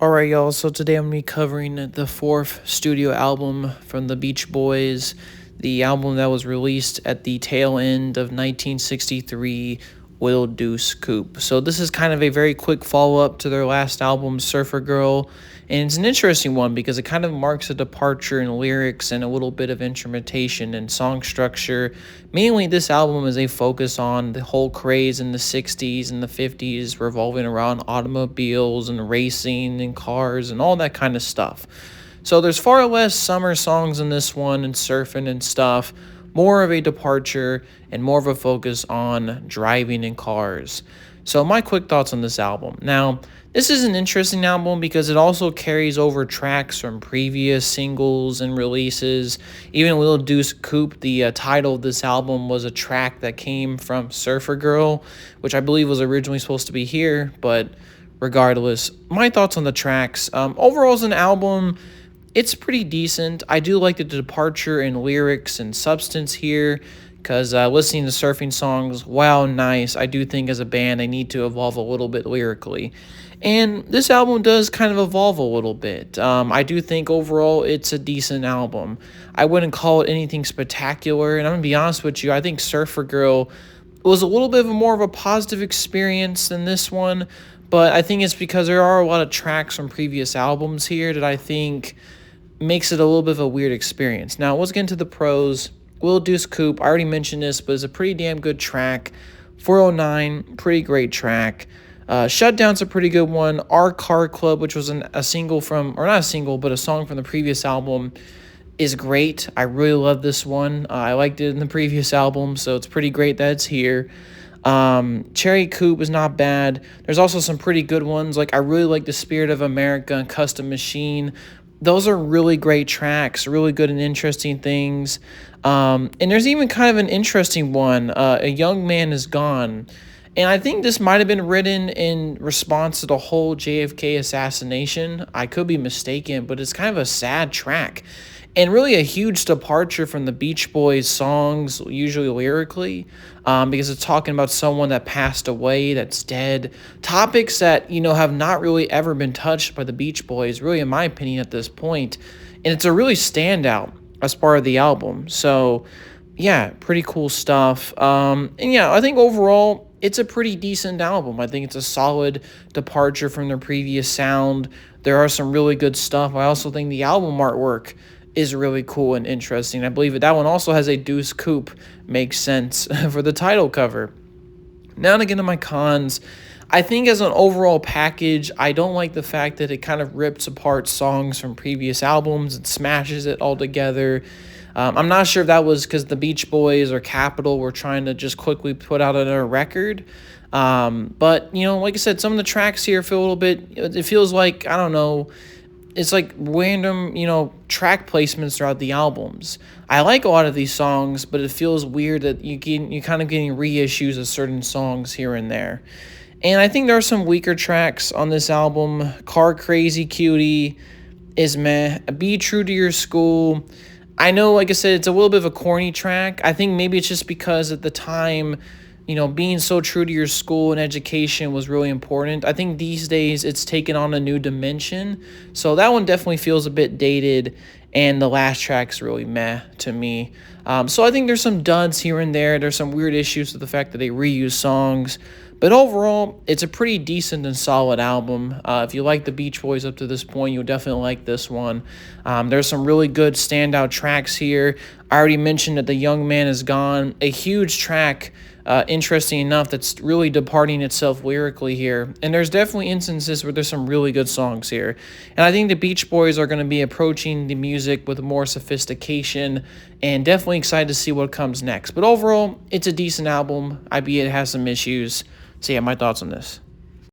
Alright, y'all, so today I'm going to be covering the fourth studio album from the Beach Boys, the album that was released at the tail end of 1963 with Deuce Coupe. So this is kind of a very quick follow-up to their last album, Surfer Girl, and it's an interesting one because it kind of marks a departure in lyrics and a little bit of instrumentation and song structure. Mainly, this album is a focus on the whole craze in the 60s and the 50s revolving around automobiles and racing and cars and all that kind of stuff. So there's far less summer songs in this one and surfing and stuff, more of a departure and more of a focus on driving in cars. So my quick thoughts on this album. Now, this is an interesting album because it also carries over tracks from previous singles and releases. Even Lil Deuce Coupe, the title of this album was a track that came from Surfer Girl, which I believe was originally supposed to be here, but regardless, my thoughts on the tracks. Overall, as an album, it's pretty decent. I do like the departure in lyrics and substance here because listening to surfing songs, wow, nice. I do think as a band they need to evolve a little bit lyrically. And this album does kind of evolve a little bit. I do think overall it's a decent album. I wouldn't call it anything spectacular. And I'm going to be honest with you, I think Surfer Girl was a little bit of more of a positive experience than this one. But I think it's because there are a lot of tracks from previous albums here that I think makes it a little bit of a weird experience. Now, let's get into the pros. Will Deuce Coupe, I already mentioned this, but it's a pretty damn good track. 409, pretty great track. Shutdown's a pretty good one. Our Car Club, which was a single from, or not a single, but a song from the previous album, is great. I really love this one. I liked it in the previous album, so it's pretty great that it's here. Cherry Coupe is not bad. There's also some pretty good ones. Like, I really like the Spirit of America and Custom Machine. Those are really great tracks, really good and interesting things. And there's even kind of an interesting one, A Young Man Is Gone. And I think this might have been written in response to the whole JFK assassination. I could be mistaken, but it's kind of a sad track. And really a huge departure from the Beach Boys songs, usually lyrically, because it's talking about someone that passed away, that's dead. Topics that, have not really ever been touched by the Beach Boys, really, in my opinion, at this point. And it's a really standout as part of the album. So, yeah, pretty cool stuff. And yeah, I think overall, it's a pretty decent album. I think it's a solid departure from their previous sound. There are some really good stuff. I also think the album artwork is really cool and interesting. I believe that one also has a Deuce Coupe, makes sense for the title cover. Now to get into my cons, I think as an overall package, I don't like the fact that it kind of rips apart songs from previous albums and smashes it all together. I'm not sure if that was because the Beach Boys or Capitol were trying to just quickly put out another record. But, like I said, some of the tracks here feel a little bit, it feels like, I don't know, it's like random, track placements throughout the albums. I like a lot of these songs, but it feels weird that you're kind of getting reissues of certain songs here and there. And I think there are some weaker tracks on this album. Car Crazy Cutie is meh. Be True to Your School. I know, like I said, it's a little bit of a corny track. I think maybe it's just because at the time, being so true to your school and education was really important. I think these days it's taken on a new dimension. So that one definitely feels a bit dated, and the last track's really meh to me. So I think there's some duds here and there. There's some weird issues with the fact that they reuse songs. But overall, it's a pretty decent and solid album. If you like the Beach Boys up to this point, you'll definitely like this one. There's some really good standout tracks here. I already mentioned that The Young Man Is Gone, a huge track, interesting enough, that's really departing itself lyrically here. And there's definitely instances where there's some really good songs here. And I think the Beach Boys are going to be approaching the music with more sophistication, and definitely excited to see what comes next. But overall, it's a decent album, albeit it has some issues. So yeah, my thoughts on this.